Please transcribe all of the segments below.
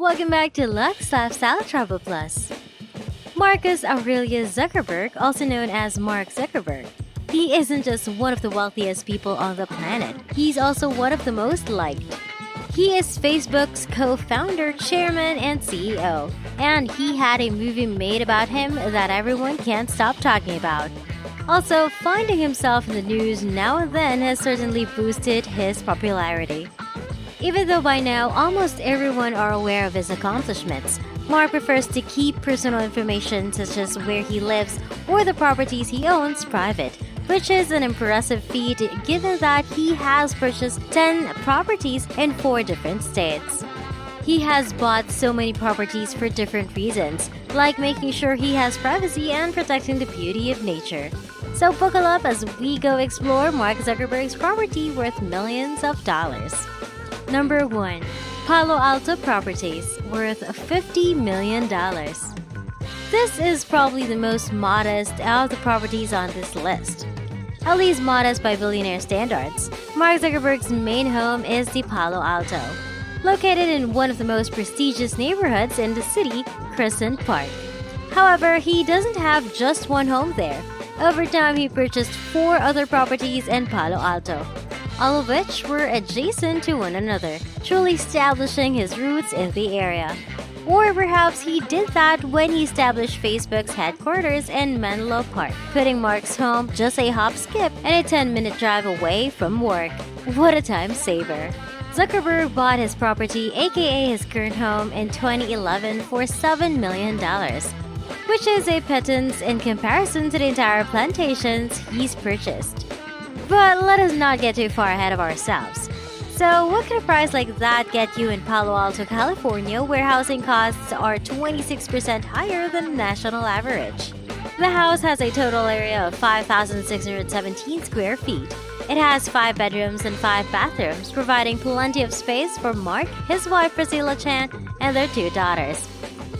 Welcome back to Lux Lifestyle Travel Plus. Marcus Aurelius Zuckerberg, also known as Mark Zuckerberg. He isn't just one of the wealthiest people on the planet, he's also one of the most liked. He is Facebook's co-founder, chairman, and CEO, and he had a movie made about him that everyone can't stop talking about. Also, finding himself in the news now and then has certainly boosted his popularity. Even though by now almost everyone are aware of his accomplishments, Mark prefers to keep personal information such as where he lives or the properties he owns private, which is an impressive feat given that he has purchased 10 properties in 4 different states. He has bought so many properties for different reasons, like making sure he has privacy and protecting the beauty of nature. So buckle up as we go explore Mark Zuckerberg's property worth millions of dollars. Number 1. Palo Alto Properties, worth $50 million. This is probably the most modest of the properties on this list. At least modest by billionaire standards, Mark Zuckerberg's main home is the Palo Alto. Located in one of the most prestigious neighborhoods in the city, Crescent Park. However, he doesn't have just one home there. Over time, he purchased 4 other properties in Palo Alto, all of which were adjacent to one another, truly establishing his roots in the area. Or perhaps he did that when he established Facebook's headquarters in Menlo Park, putting Mark's home just a hop, skip, and a 10-minute drive away from work. What a time saver! Zuckerberg bought his property, aka his current home, in 2011 for $7 million, which is a pittance in comparison to the entire plantations he's purchased. But let us not get too far ahead of ourselves. So, what can a price like that get you in Palo Alto, California, where housing costs are 26% higher than the national average? The house has a total area of 5,617 square feet. It has 5 bedrooms and 5 bathrooms, providing plenty of space for Mark, his wife Priscilla Chan, and their 2 daughters.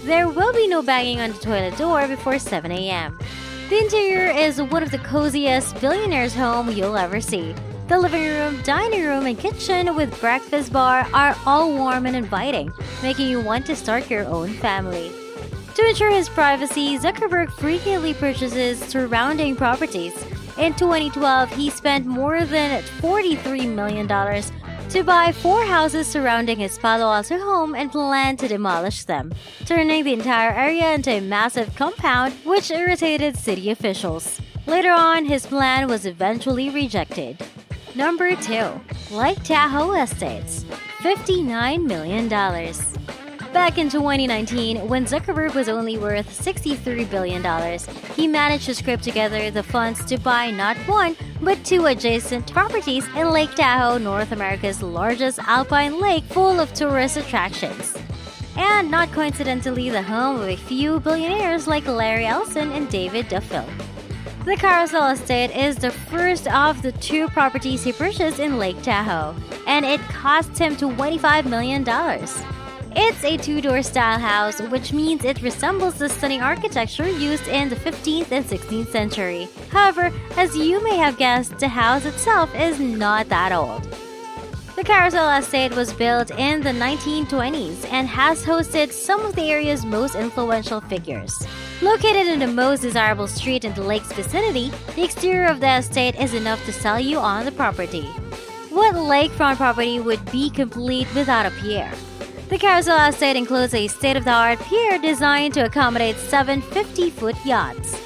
There will be no banging on the toilet door before 7 a.m. The interior is one of the coziest billionaire's home you'll ever see. The living room, dining room, and kitchen with breakfast bar are all warm and inviting, making you want to start your own family. To ensure his privacy, Zuckerberg frequently purchases surrounding properties. In 2012, he spent more than $43 million to buy 4 houses surrounding his Palo Alto home and planned to demolish them, turning the entire area into a massive compound which irritated city officials. Later on, his plan was eventually rejected. Number 2. Lake Tahoe Estates, $59 million. Back in 2019, when Zuckerberg was only worth $63 billion, he managed to scrape together the funds to buy not 1, but 2 adjacent properties in Lake Tahoe, North America's largest alpine lake full of tourist attractions. And not coincidentally, the home of a few billionaires like Larry Ellison and David Duffield. The Carousel Estate is the first of the 2 properties he purchased in Lake Tahoe, and it cost him $25 million. It's a 2-door style house, which means it resembles the stunning architecture used in the 15th and 16th century. However, as you may have guessed, the house itself is not that old. The Carousel Estate was built in the 1920s and has hosted some of the area's most influential figures. Located in the most desirable street in the lake's vicinity, the exterior of the estate is enough to sell you on the property. What lakefront property would be complete without a pier? The Carousel Estate includes a state-of-the-art pier designed to accommodate 7 50-foot yachts.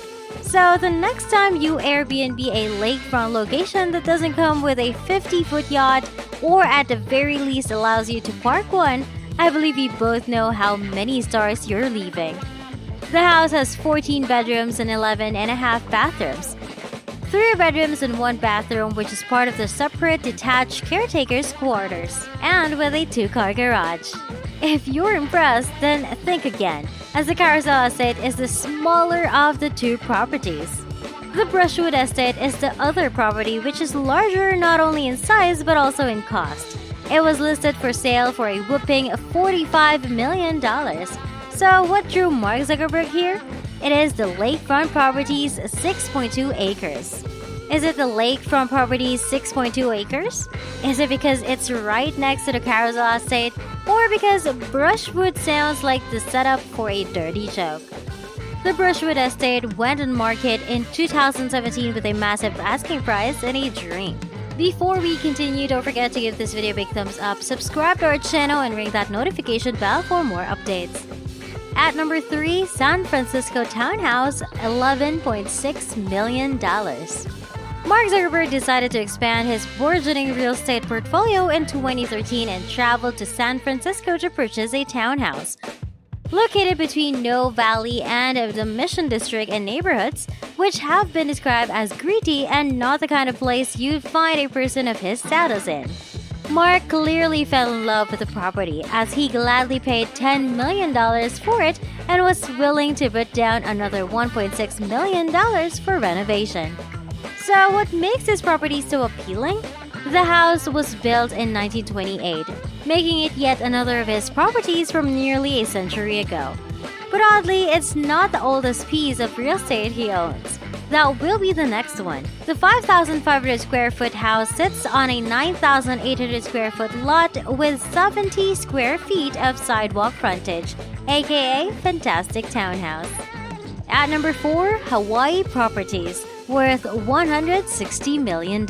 So the next time you Airbnb a lakefront location that doesn't come with a 50-foot yacht, or at the very least allows you to park one, I believe you both know how many stars you're leaving. The house has 14 bedrooms and 11 and a half bathrooms. 3 bedrooms and 1 bathroom, which is part of the separate detached caretaker's quarters, and with a 2-car garage. If you're impressed, then think again, as the Carousel Estate is the smaller of the 2 properties. The Brushwood Estate is the other property, which is larger not only in size but also in cost. It was listed for sale for a whopping $45 million. So what drew Mark Zuckerberg here? It is the lakefront property's 6.2 acres. Is it the lakefront property's 6.2 acres? Is it because it's right next to the Carousel estate? Or because Brushwood sounds like the setup for a dirty joke? The Brushwood estate went on market in 2017 with a massive asking price and a dream. Before we continue, don't forget to give this video a big thumbs up, subscribe to our channel, and ring that notification bell for more updates. At number 3, San Francisco townhouse, $11.6 million. Mark Zuckerberg decided to expand his burgeoning real estate portfolio in 2013 and traveled to San Francisco to purchase a townhouse. Located between No Valley and the Mission District and neighborhoods, which have been described as gritty and not the kind of place you'd find a person of his status in. Mark clearly fell in love with the property as he gladly paid $10 million for it and was willing to put down another $1.6 million for renovation. So what makes this property so appealing? The house was built in 1928, making it yet another of his properties from nearly a century ago. But oddly, it's not the oldest piece of real estate he owns. That will be the next one. The 5,500 square foot house sits on a 9,800 square foot lot with 70 square feet of sidewalk frontage, aka fantastic townhouse. At number 4, Hawaii properties, worth $160 million.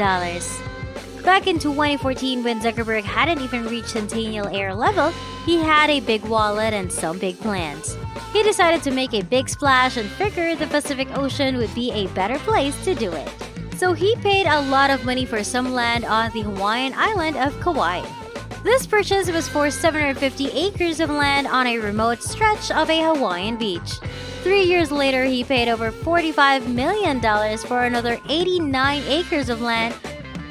Back in 2014, when Zuckerberg hadn't even reached centennial air level, he had a big wallet and some big plans. He decided to make a big splash and figured the Pacific Ocean would be a better place to do it. So he paid a lot of money for some land on the Hawaiian island of Kauai. This purchase was for 750 acres of land on a remote stretch of a Hawaiian beach. 3 years later, he paid over $45 million for another 89 acres of land.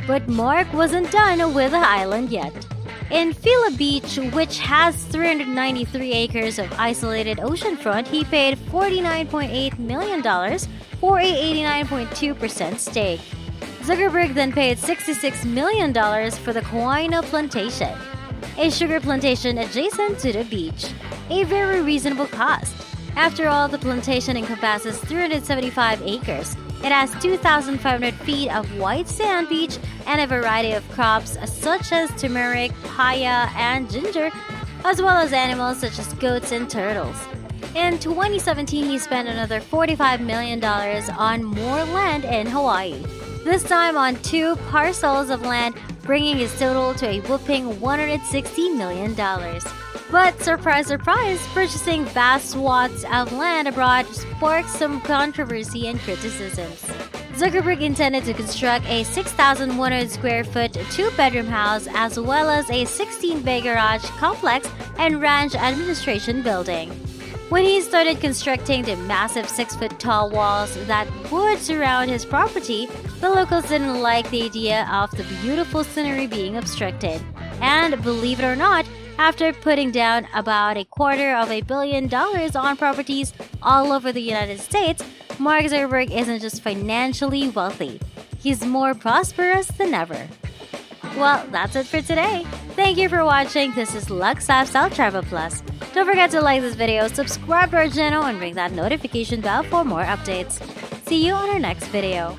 But Mark wasn't done with the island yet. In Phila Beach, which has 393 acres of isolated oceanfront, he paid $49.8 million for a 89.2% stake. Zuckerberg then paid $66 million for the Kauaina Plantation, a sugar plantation adjacent to the beach. A very reasonable cost. After all, the plantation encompasses 375 acres. It has 2,500 feet of white sand beach and a variety of crops such as turmeric, papaya, and ginger, as well as animals such as goats and turtles. In 2017, he spent another $45 million on more land in Hawaii, this time on 2 parcels of land, bringing his total to a whopping $160 million. But surprise, surprise, purchasing vast swaths of land abroad sparked some controversy and criticisms. Zuckerberg intended to construct a 6,100 square foot 2-bedroom house as well as a 16-bay garage complex and ranch administration building. When he started constructing the massive 6-foot tall walls that would surround his property, the locals didn't like the idea of the beautiful scenery being obstructed. And believe it or not, after putting down about $250 million on properties all over the United States, Mark Zuckerberg isn't just financially wealthy, he's more prosperous than ever. Well, that's it for today. Thank you for watching. This is Lux Lifestyle Travel Plus. Don't forget to like this video, subscribe to our channel, and ring that notification bell for more updates. See you on our next video.